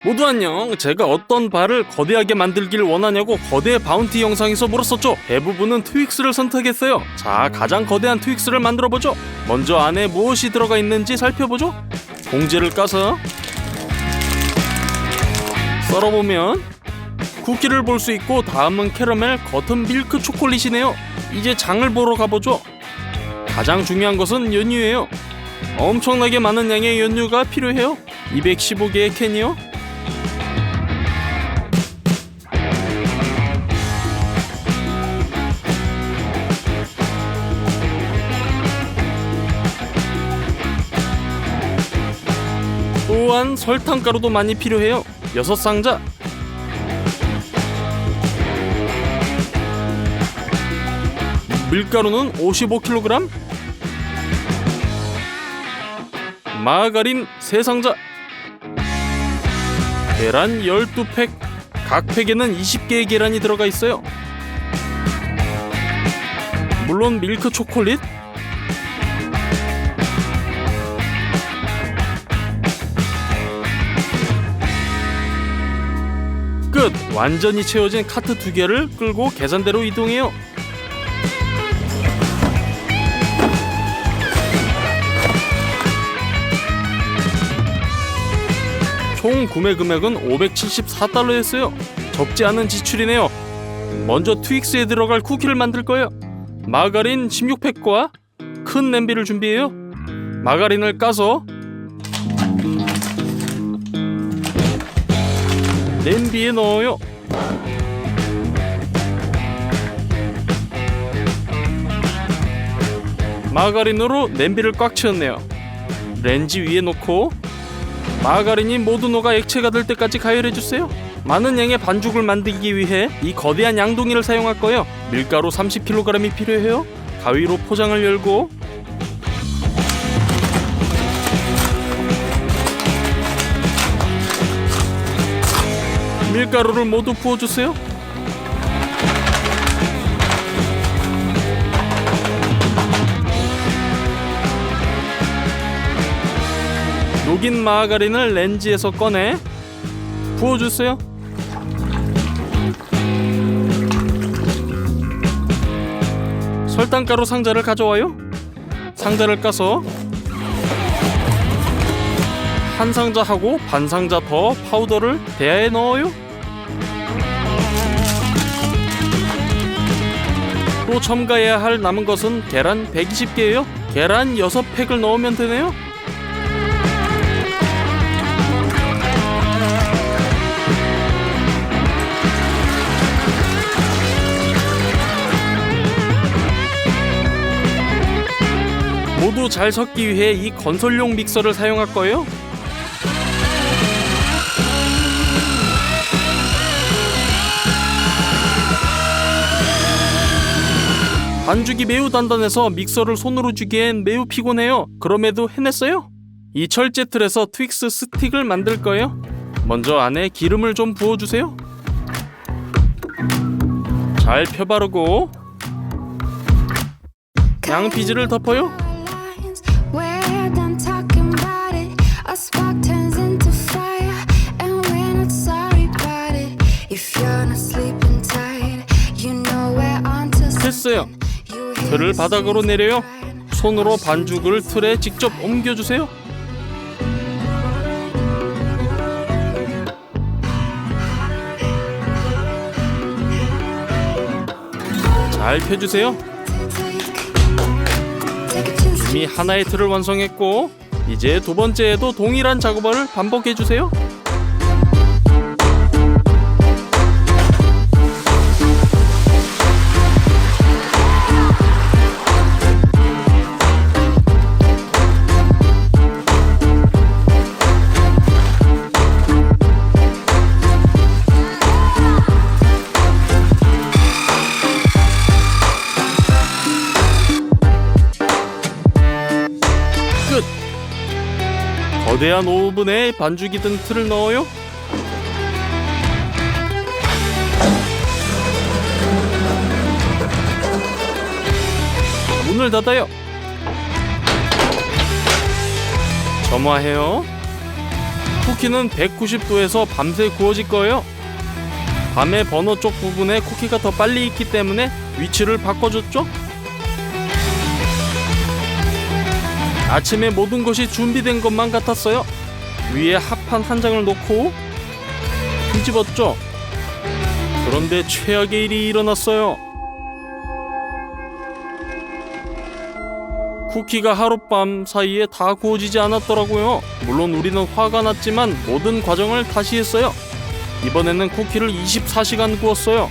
모두 안녕. 제가 어떤 바를 거대하게 만들길 원하냐고 거대 바운티 영상에서 물었었죠. 대부분은 트윅스를 선택했어요. 자, 가장 거대한 트윅스를 만들어보죠. 먼저 안에 무엇이 들어가 있는지 살펴보죠. 봉지를 까서 썰어보면 쿠키를 볼 수 있고, 다음은 캐러멜, 겉은 밀크 초콜릿이네요. 이제 장을 보러 가보죠. 가장 중요한 것은 연유예요. 엄청나게 많은 양의 연유가 필요해요. 215개의 캔이요. 또한 설탕가루도 많이 필요해요. 6상자. 밀가루는 55kg. 마가린 3상자. 계란 12팩. 각 팩에는 20개의 계란이 들어가 있어요. 물론 밀크 초콜릿, 끝! 완전히 채워진 카트 2개를 끌고 계산대로 이동해요. 총 구매 금액은 $574였어요. 적지 않은 지출이네요. 먼저 트윅스에 들어갈 쿠키를 만들 거예요. 마가린 16팩과 큰 냄비를 준비해요. 마가린을 까서 냄비에 넣어요. 마가린으로 냄비를 꽉 채웠네요. 렌즈 위에 놓고 마가린이 모두 녹아 액체가 될 때까지 가열해주세요. 많은 양의 반죽을 만들기 위해 이 거대한 양동이를 사용할 거예요. 밀가루 30kg이 필요해요. 가위로 포장을 열고 밀가루를 모두 부어주세요. 녹인 마가린을 렌즈에서 꺼내 부어주세요. 설탕가루 상자를 가져와요. 상자를 까서 한 상자하고 반 상자 더 파우더를 대야에 넣어요. 또 첨가해야 할 남은 것은 계란 120개예요. 계란 6팩을 넣으면 되네요. 모두 잘 섞기 위해 이 건설용 믹서를 사용할 거예요. 반죽이 매우 단단해서 믹서를 손으로 쥐기엔 매우 피곤해요. 그럼에도 해냈어요. 이 철제 틀에서 트윅스 스틱을 만들 거예요. 먼저 안에 기름을 좀 부어주세요. 잘 펴바르고 양피지를 덮어요. 됐어요. 틀을 바닥으로 내려요. 손으로 반죽을 틀에 직접 옮겨주세요. 잘 펴주세요. 이미 하나의 틀을 완성했고, 이제 두 번째에도 동일한 작업을 반복해주세요. 거대한 오븐에 반죽이 든 틀을 넣어요. 문을 닫아요. 점화해요. 쿠키는 190도에서 밤새 구워질 거예요. 밤에 버너 쪽 부분에 쿠키가 더 빨리 익기 때문에 위치를 바꿔줬죠. 아침에 모든 것이 준비된 것만 같았어요. 위에 합판 한 장을 놓고 뒤집었죠. 그런데 최악의 일이 일어났어요. 쿠키가 하룻밤 사이에 다 구워지지 않았더라고요. 물론 우리는 화가 났지만 모든 과정을 다시 했어요. 이번에는 쿠키를 24시간 구웠어요.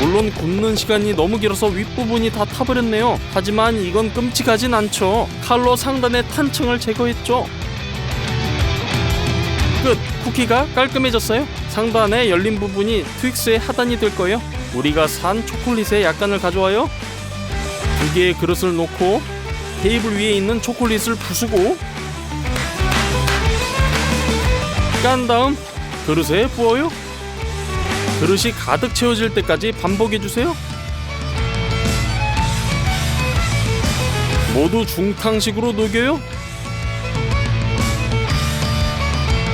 물론 굽는 시간이 너무 길어서 윗부분이 다 타버렸네요. 하지만 이건 끔찍하진 않죠. 칼로 상단의 탄층을 제거했죠. 끝! 쿠키가 깔끔해졌어요. 상단에 열린 부분이 트윅스의 하단이 될 거예요. 우리가 산 초콜릿의 약간을 가져와요. 2개의 그릇을 놓고 테이블 위에 있는 초콜릿을 부수고 깐 다음 그릇에 부어요. 그릇이 가득 채워질 때까지 반복해주세요. 모두 중탕식으로 녹여요.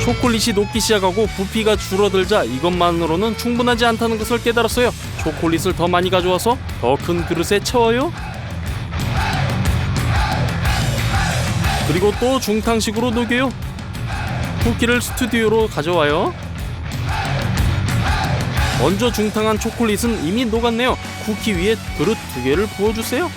초콜릿이 녹기 시작하고 부피가 줄어들자 이것만으로는 충분하지 않다는 것을 깨달았어요. 초콜릿을 더 많이 가져와서 더 큰 그릇에 채워요. 그리고 또 중탕식으로 녹여요. 쿠키를 스튜디오로 가져와요. 먼저 중탕한 초콜릿은 이미 녹았네요. 쿠키 위에 그릇 2개를 부어주세요.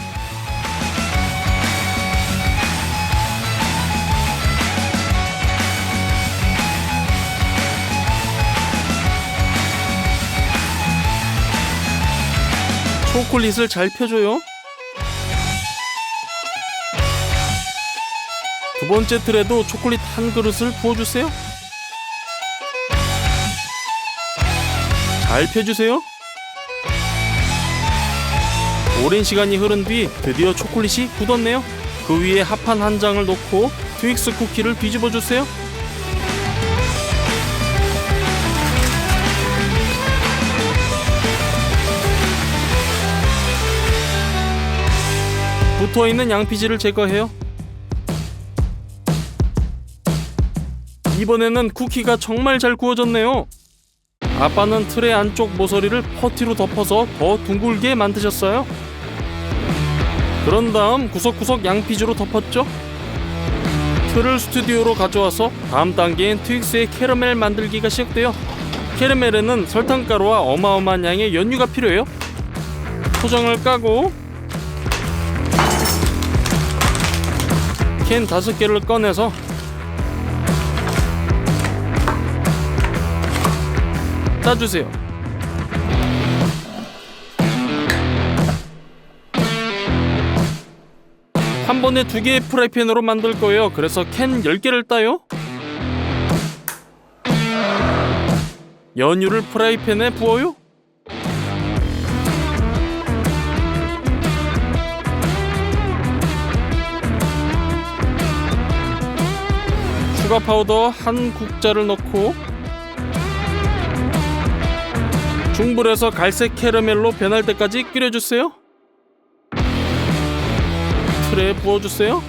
초콜릿을 잘 펴줘요. 두 번째 틀에도 초콜릿 한 그릇을 부어주세요. 잘 펴주세요. 오랜 시간이 흐른 뒤 드디어 초콜릿이 굳었네요. 그 위에 합판 한 장을 놓고 트윅스 쿠키를 뒤집어주세요. 붙어있는 양피지를 제거해요. 이번에는 쿠키가 정말 잘 구워졌네요. 아빠는 틀의 안쪽 모서리를 퍼티로 덮어서 더 둥글게 만드셨어요. 그런 다음 구석구석 양피지로 덮었죠. 틀을 스튜디오로 가져와서 다음 단계인 트윅스의 캐러멜 만들기가 시작돼요. 캐러멜에는 설탕가루와 어마어마한 양의 연유가 필요해요. 포장을 까고 캔 5개를 꺼내서 짜주세요. 한 번에 2개의 프라이팬으로 만들 거예요. 그래서 캔 10개를 따요. 연유를 프라이팬에 부어요. 슈가 파우더 한 국자를 넣고 중불에서 갈색 캐러멜로 변할 때까지 끓여주세요. 틀에 부어주세요.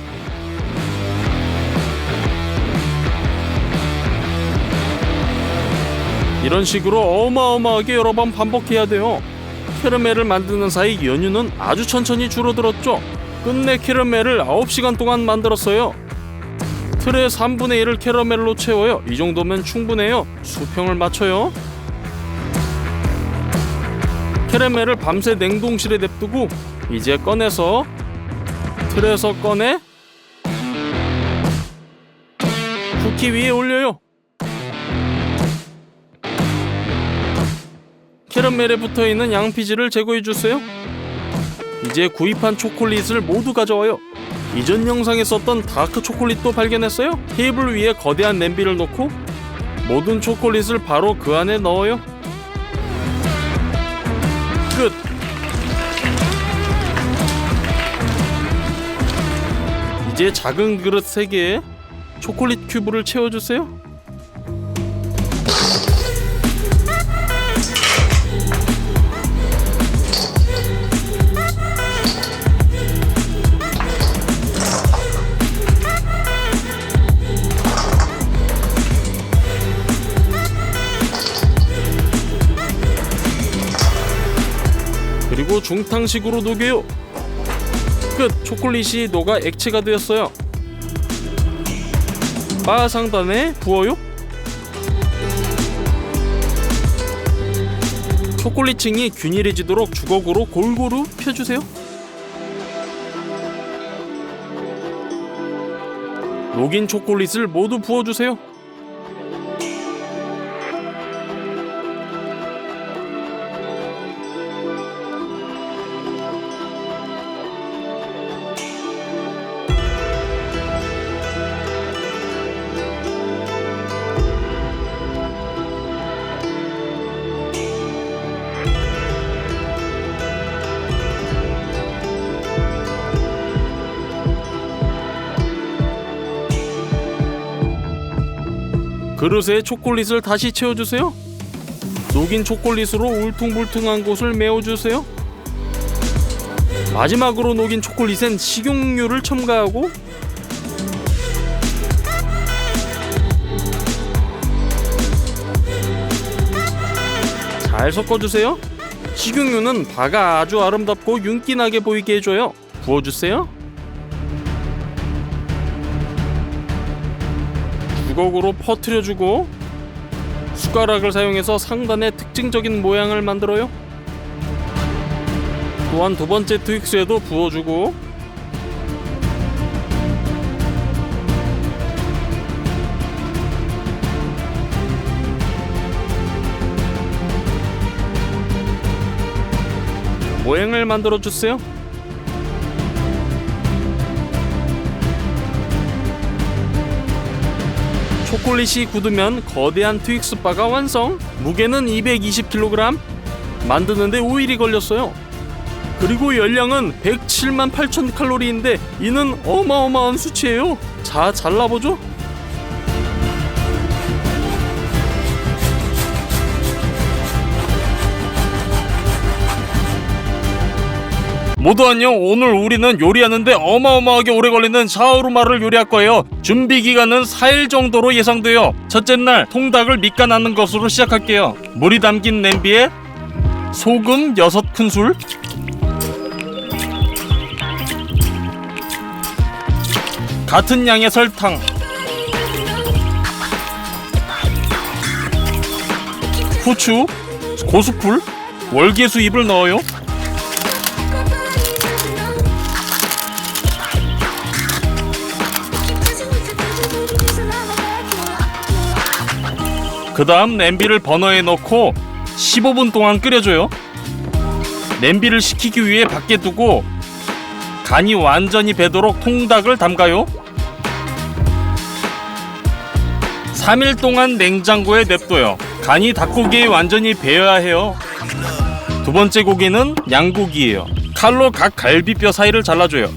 이런 식으로 어마어마하게 여러 번 반복해야 돼요. 캐러멜을 만드는 사이 연유는 아주 천천히 줄어들었죠. 끝내 캐러멜을 9시간 동안 만들었어요. 틀의 3분의 1을 캐러멜로 채워요. 이 정도면 충분해요. 수평을 맞춰요. 캐러멜을 밤새 냉동실에 냅두고 이제 꺼내서 틀에서 꺼내 쿠키 위에 올려요. 캐러멜에 붙어있는 양피지를 제거해주세요. 이제 구입한 초콜릿을 모두 가져와요. 이전 영상에 썼던 다크 초콜릿도 발견했어요. 테이블 위에 거대한 냄비를 놓고 모든 초콜릿을 바로 그 안에 넣어요. 끝! 이제 작은 그릇 3개에 초콜릿 큐브를 채워주세요. 중탕식으로 녹여요. 끝! 초콜릿이 녹아 액체가 되었어요. 바 상단에 부어요. 초콜릿층이 균일해지도록 주걱으로 골고루 펴주세요. 녹인 초콜릿을 모두 부어주세요. 그릇에 초콜릿을 다시 채워주세요. 녹인 초콜릿으로 울퉁불퉁한 곳을 메워주세요. 마지막으로 녹인 초콜릿엔 식용유를 첨가하고 잘 섞어주세요. 식용유는 바가 아주 아름답고 윤기나게 보이게 해줘요. 부어주세요. 주걱으로 퍼뜨려주고 숟가락을 사용해서 상단에 특징적인 모양을 만들어요. 또한 두 번째 트윅스에도 부어주고 모양을 만들어주세요. 초콜릿이 굳으면 거대한 트윅스바가 완성! 무게는 220kg! 만드는데 5일이 걸렸어요. 그리고 열량은 107만 8천 칼로리인데 이는 어마어마한 수치예요. 자, 잘라보죠. 모두 안녕. 오늘 우리는 요리하는데 어마어마하게 오래 걸리는 샤오르마를 요리할 거예요. 준비 기간은 4일 정도로 예상돼요. 첫째 날 통닭을 밑간하는 것으로 시작할게요. 물이 담긴 냄비에 소금 6큰술, 같은 양의 설탕, 후추, 고수풀, 월계수 잎을 넣어요. 그 다음 냄비를 버너에 넣고 15분 동안 끓여줘요. 냄비를 식히기 위해 밖에 두고 간이 완전히 배도록 통닭을 담가요. 3일 동안 냉장고에 냅둬요. 간이 닭고기에 완전히 배어야 해요. 두 번째 고기는 양고기예요. 칼로 각 갈비뼈 사이를 잘라줘요.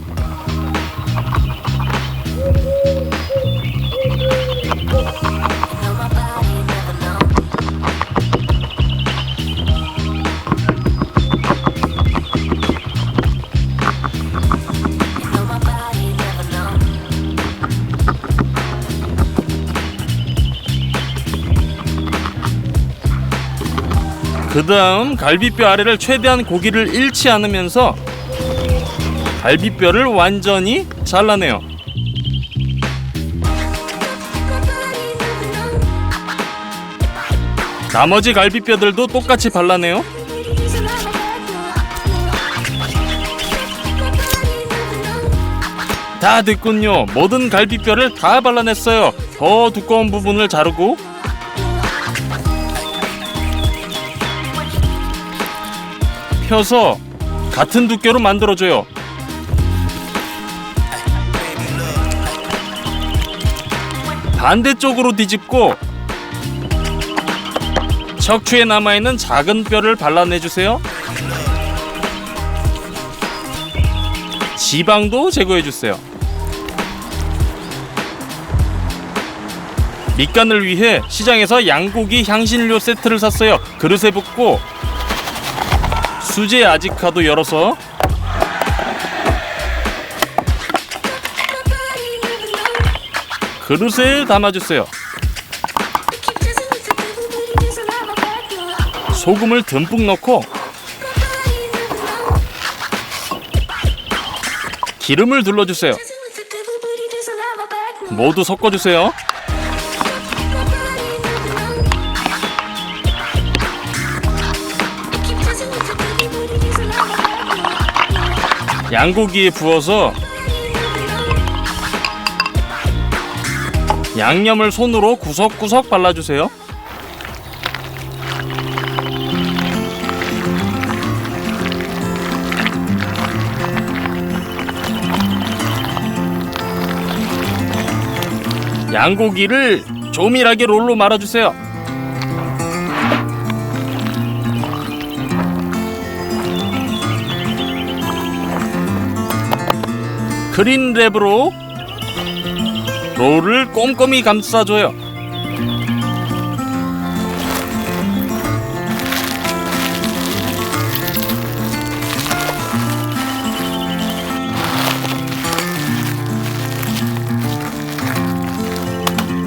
그 다음 갈비뼈 아래를 최대한 고기를 잃지 않으면서 갈비뼈를 완전히 잘라내요. 나머지 갈비뼈들도 똑같이 발라내요. 다 됐군요. 모든 갈비뼈를 다 발라냈어요. 더 두꺼운 부분을 자르고 펴서 같은 두께로 만들어줘요. 반대쪽으로 뒤집고 척추에 남아있는 작은 뼈를 발라내주세요. 지방도 제거해주세요. 밑간을 위해 시장에서 양고기 향신료 세트를 샀어요. 그릇에 붓고 수제 아지카도 열어서 그릇에 담아주세요. 소금을 듬뿍 넣고 기름을 둘러주세요. 모두 섞어주세요. 양고기에 부어서 양념을 손으로 구석구석 발라주세요. 양고기를 조밀하게 롤로 말아주세요. 크린랩으로 롤을 꼼꼼히 감싸줘요.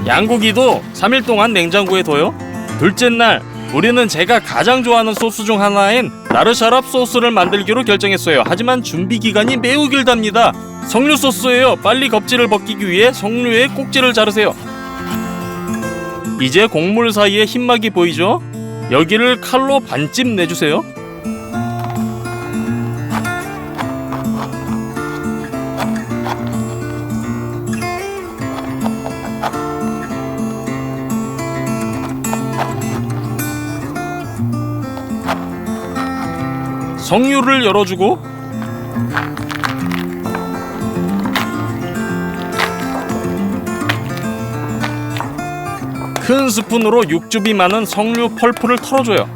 양고기도 3일 동안 냉장고에 둬요. 둘째 날 우리는 제가 가장 좋아하는 소스 중 하나인 나르샤랍 소스를 만들기로 결정했어요. 하지만 준비 기간이 매우 길답니다. 석류 소스예요. 빨리 껍질을 벗기기 위해 석류의 꼭지를 자르세요. 이제 곡물 사이에 흰막이 보이죠? 여기를 칼로 반쯤 내주세요. 석류를 열어주고 큰 스푼으로 육즙이 많은 석류 펄프를 털어줘요.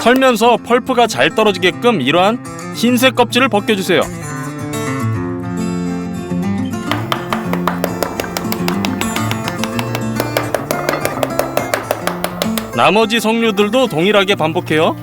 털면서 펄프가 잘 떨어지게끔 이러한 흰색 껍질을 벗겨주세요. 나머지 석류들도 동일하게 반복해요.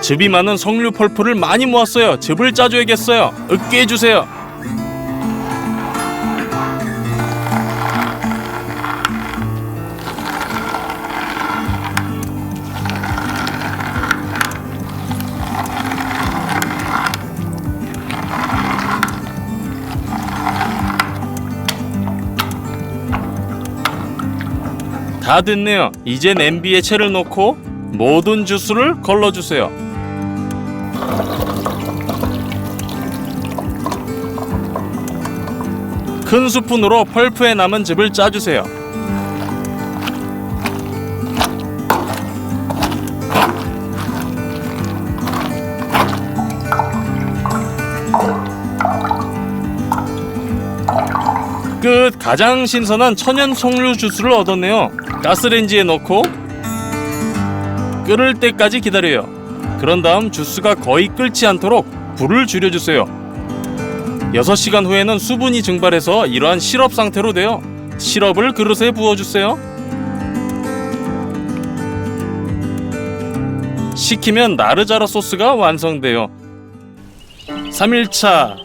즙이 많은 석류 펄프를 많이 모았어요. 즙을 짜줘야겠어요. 으깨 해주세요. 다 됐네요. 이제 냄비에 채를 넣고 모든 주스를 걸러주세요. 큰 스푼으로 펄프에 남은 즙을 짜주세요. 끝! 가장 신선한 천연 석류 주스를 얻었네요. 가스레인지에 넣고 끓을 때까지 기다려요. 그런 다음 주스가 거의 끓지 않도록 불을 줄여주세요. 6시간 후에는 수분이 증발해서 이러한 시럽 상태로 돼요. 시럽을 그릇에 부어주세요. 식히면 나르자라 소스가 완성돼요. 3일차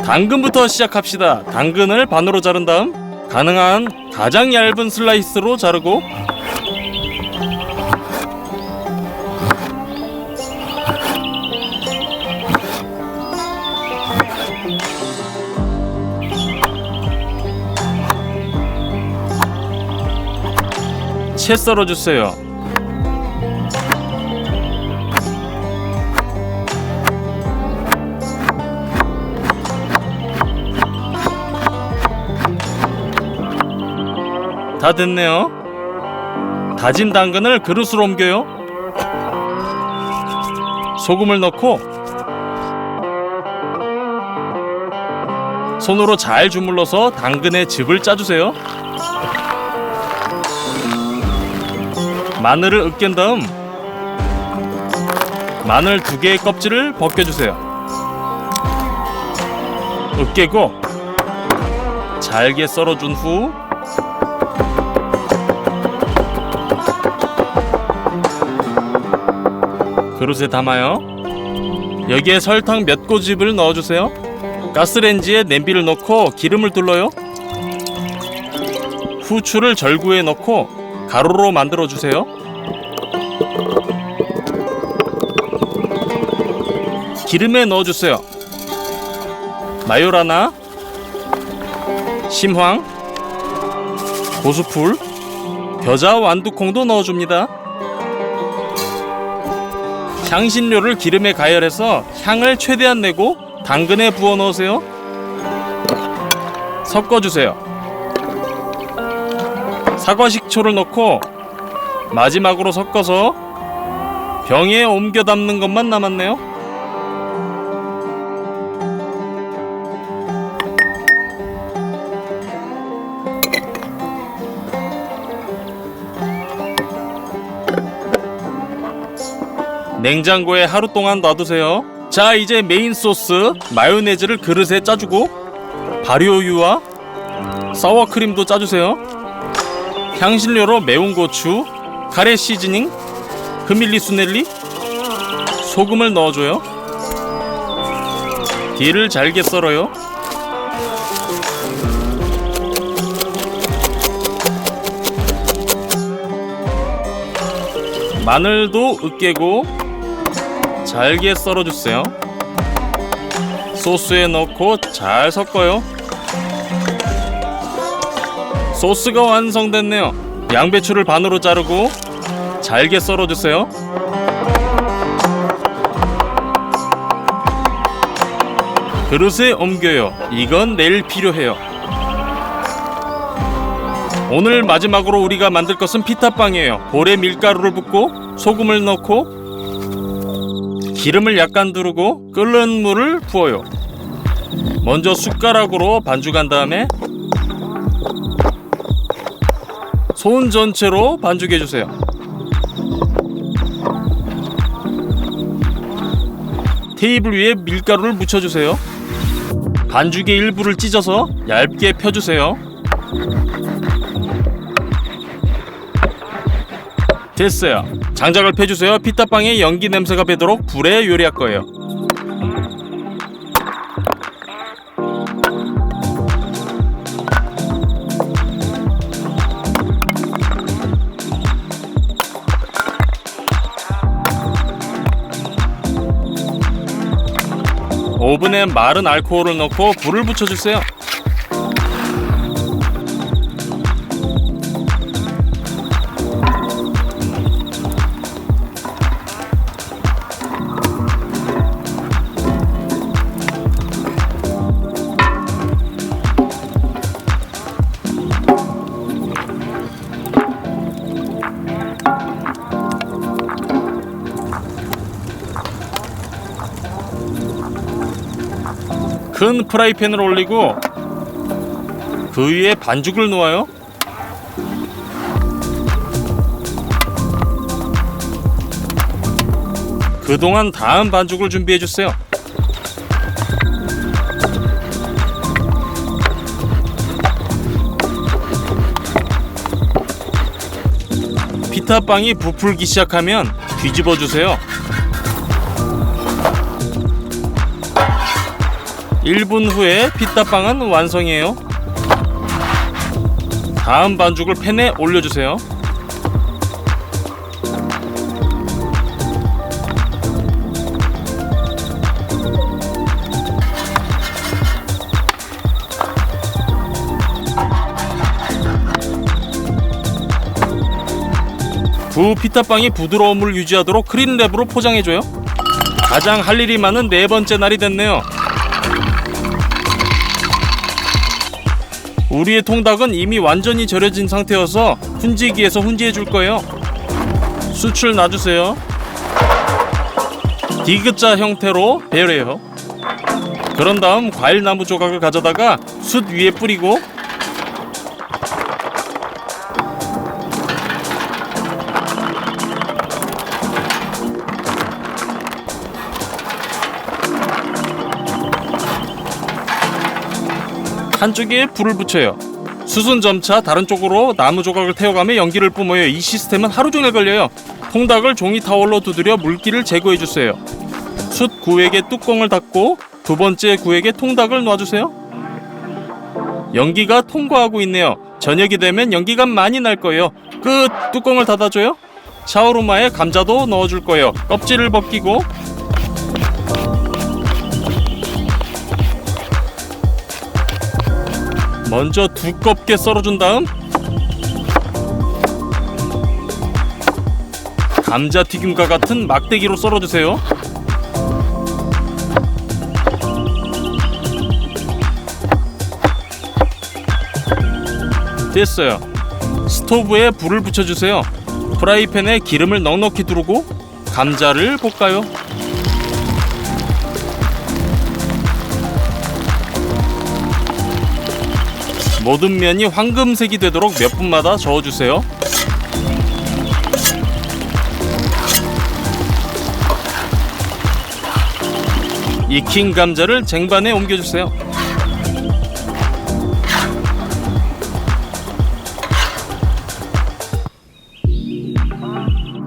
당근부터 시작합시다. 당근을 반으로 자른 다음 가능한 가장 얇은 슬라이스로 자르고 채 썰어주세요. 다 됐네요. 다진 당근을 그릇으로 옮겨요. 소금을 넣고 손으로 잘 주물러서 당근에 즙을 짜주세요. 마늘을 으깬 다음 마늘 2개의 껍질을 벗겨주세요. 으깨고 잘게 썰어준 후 그릇에 담아요. 여기에 설탕 몇 꼬집을 넣어주세요. 가스레인지에 냄비를 넣고 기름을 둘러요. 후추를 절구에 넣고 가루로 만들어주세요. 기름에 넣어주세요. 마요라나, 심황, 고수풀, 겨자 완두콩도 넣어줍니다. 향신료를 기름에 가열해서 향을 최대한 내고 당근에 부어 넣으세요. 섞어주세요. 사과식초를 넣고 마지막으로 섞어서 병에 옮겨 담는 것만 남았네요. 냉장고에 하루 동안 놔두세요. 자, 이제 메인 소스 마요네즈를 그릇에 짜주고 발효유와 사워크림도 짜주세요. 향신료로 매운 고추, 카레 시즈닝, 흐밀리 수넬리, 소금을 넣어줘요. 딜을 잘게 썰어요. 마늘도 으깨고 잘게 썰어주세요. 소스에 넣고 잘 섞어요. 소스가 완성됐네요. 양배추를 반으로 자르고 잘게 썰어주세요. 그릇에 옮겨요. 이건 내일 필요해요. 오늘 마지막으로 우리가 만들 것은 피타빵이에요. 볼에 밀가루를 붓고 소금을 넣고 기름을 약간 두르고 끓는 물을 부어요. 먼저 숟가락으로 반죽한 다음에 손 전체로 반죽해주세요. 테이블 위에 밀가루를 묻혀주세요. 반죽의 일부를 찢어서 얇게 펴주세요. 됐어요. 장작을 펴주세요. 피타빵에 연기 냄새가 배도록 불에 요리할 거예요. 오븐에 마른 알코올을 넣고 불을 붙여주세요. 큰 프라이팬을 올리고 그 위에 반죽을 놓아요. 그동안 다음 반죽을 준비해주세요. 피타빵이 부풀기 시작하면 뒤집어주세요. 1분 후에 피타빵은 완성이에요. 다음 반죽을 팬에 올려주세요. 구 피타빵이 부드러움을 유지하도록 크림랩으로 포장해줘요. 가장 할 일이 많은 4번째 날이 됐네요. 우리의 통닭은 이미 완전히 절여진 상태여서 훈지기에서 훈지해줄 거예요. 숯을 놔주세요. 디귿자 형태로 배열해요. 그런 다음 과일나무 조각을 가져다가 숯 위에 뿌리고 한쪽에 불을 붙여요. 숯은 점차 다른 쪽으로 나무 조각을 태워가며 연기를 뿜어요. 이 시스템은 하루 종일 걸려요. 통닭을 종이 타월로 두드려 물기를 제거해주세요. 숯 구획에 뚜껑을 닫고 두 번째 구획에 통닭을 놔주세요. 연기가 통과하고 있네요. 저녁이 되면 연기가 많이 날 거예요. 끝! 뚜껑을 닫아줘요. 샤오루마에 감자도 넣어줄 거예요. 껍질을 벗기고 먼저 두껍게 썰어준 다음 감자튀김과 같은 막대기로 썰어주세요. 됐어요. 스토브에 불을 붙여주세요. 프라이팬에 기름을 넉넉히 두르고 감자를 볶아요. 모든 면이 황금색이 되도록 몇 분마다 저어주세요. 익힌 감자를 쟁반에 옮겨주세요.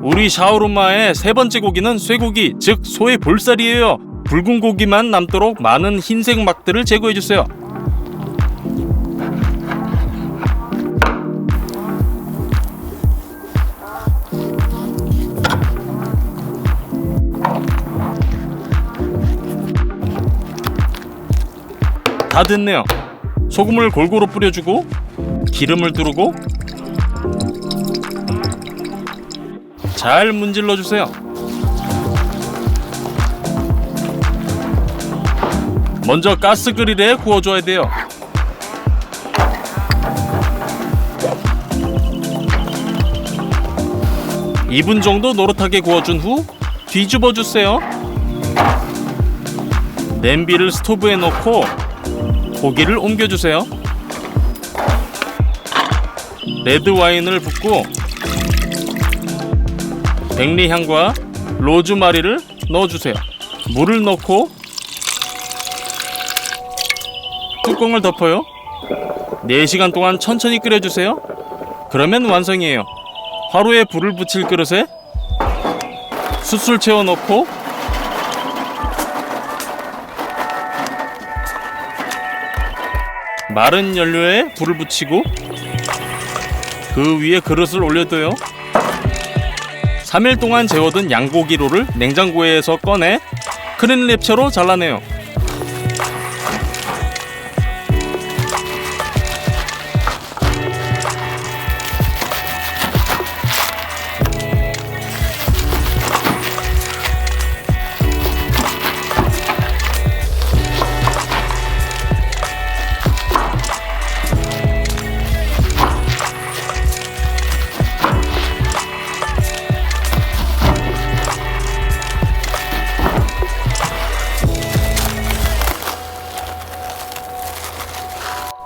우리 샤오루마의 세 번째 고기는 쇠고기, 즉 소의 볼살이에요. 붉은 고기만 남도록 많은 흰색 막들을 제거해주세요. 다 됐네요. 소금을 골고루 뿌려주고 기름을 두르고 잘 문질러주세요. 먼저 가스 그릴에 구워줘야 돼요. (2분) 정도 노릇하게 구워준 후 뒤집어주세요. 냄비를 스토브에 넣고 고기를 옮겨주세요. 레드와인을 붓고 백리향과 로즈마리를 넣어주세요. 물을 넣고 뚜껑을 덮어요. 4시간 동안 천천히 끓여주세요. 그러면 완성이에요. 화로에 불을 붙일 그릇에 숯을 채워 넣고 마른 연료에 불을 붙이고 그 위에 그릇을 올려둬요. 3일 동안 재워둔 양고기로를 냉장고에서 꺼내 크림 랩처로 잘라내요.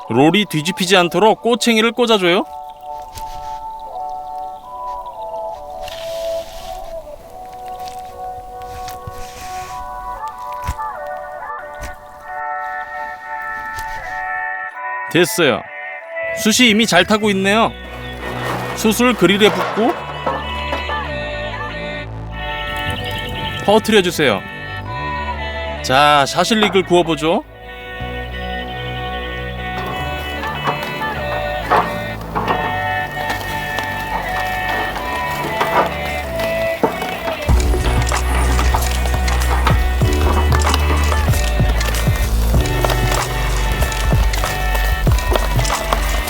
롤이 뒤집히지 않도록 꼬챙이를 꽂아줘요. 됐어요. 숯이 이미 잘 타고 있네요. 숯을 그릴에 붓고 퍼뜨려주세요. 자, 샤실릭을 구워보죠.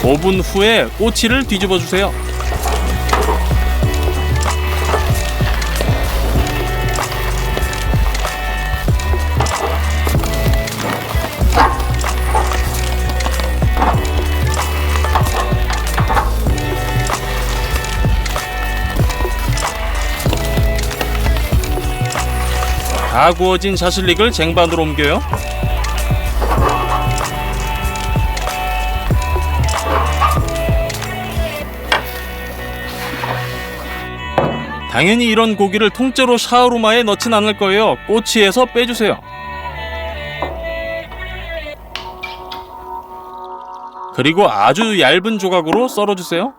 (5분) 후에 꼬치를 뒤집어 주세요. 다 구워진 샤실릭을 쟁반으로 옮겨요. 당연히 이런 고기를 통째로 샤오루마에 넣진 않을 거예요. 꼬치에서 빼주세요. 그리고 아주 얇은 조각으로 썰어주세요.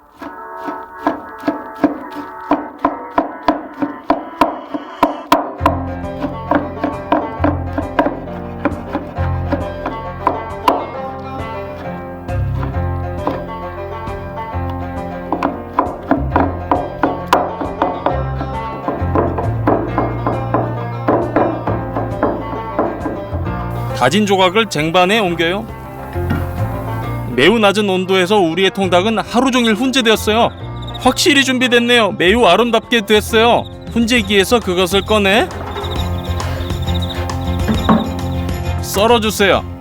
다진 조각을 쟁반에 옮겨요. 매우 낮은 온도에서 우리의 통닭은 하루 종일 훈제되었어요. 확실히 준비됐네요. 매우 아름답게 됐어요. 훈제기에서 그것을 꺼내 썰어주세요.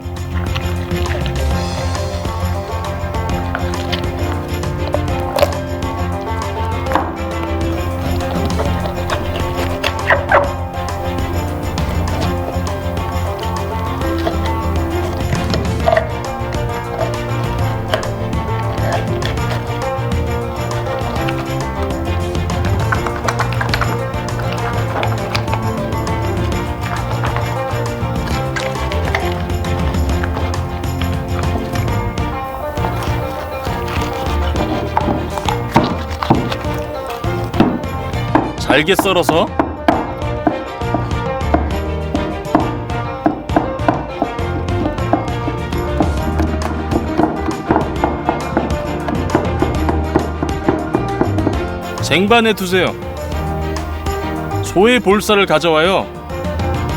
잘게 썰어서 쟁반에 두세요. 소의 볼살을 가져와요.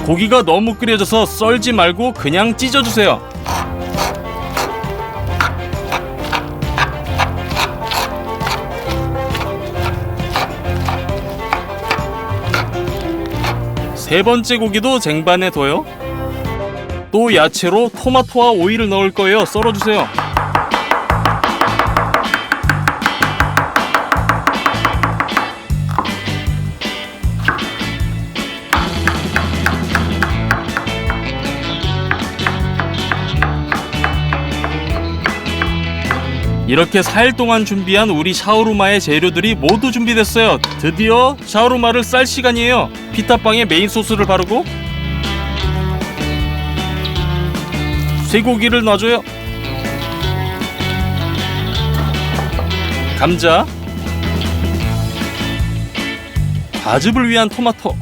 고기가 너무 끓여져서 썰지 말고 그냥 찢어주세요. 세 번째 고기도 쟁반에 둬요. 또 야채로 토마토와 오이를 넣을 거예요. 썰어주세요. 이렇게 4일 동안 준비한 우리 샤오루마의 재료들이 모두 준비됐어요. 드디어 샤오루마를 쌀 시간이에요. 피타빵에 메인 소스를 바르고 쇠고기를 놔줘요. 감자, 과즙을 위한 토마토,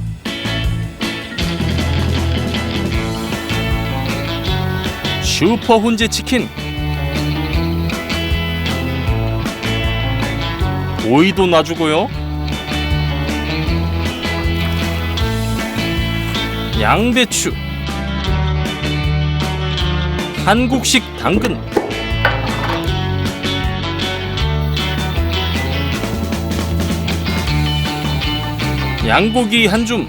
슈퍼 훈제 치킨, 오이도 놔주고요. 양배추, 한국식 당근, 양고기 한 줌,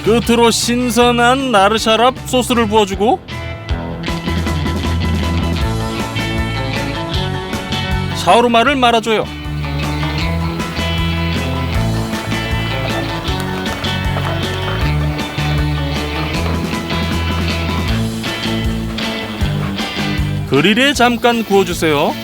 끝으로 신선한 나르샤랍 소스를 부어주고 샤오루마를 말아줘요. 그릴에 잠깐 구워주세요.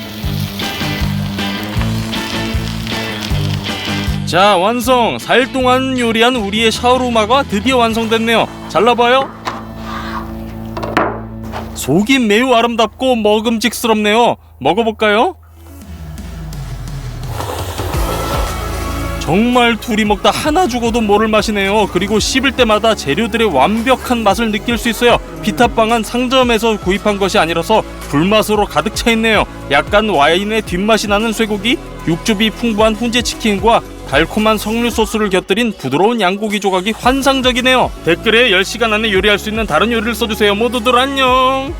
자, 완성! 4일 동안 요리한 우리의 샤오루마가 드디어 완성됐네요. 잘라봐요. 속이 매우 아름답고 먹음직스럽네요. 먹어볼까요? 정말 둘이 먹다 하나 죽어도 모를 맛이네요. 그리고 씹을 때마다 재료들의 완벽한 맛을 느낄 수 있어요. 피타빵은 상점에서 구입한 것이 아니라서 불맛으로 가득 차 있네요. 약간 와인의 뒷맛이 나는 쇠고기, 육즙이 풍부한 훈제 치킨과 달콤한 석류 소스를 곁들인 부드러운 양고기 조각이 환상적이네요. 댓글에 10시간 안에 요리할 수 있는 다른 요리를 써주세요. 모두들 안녕.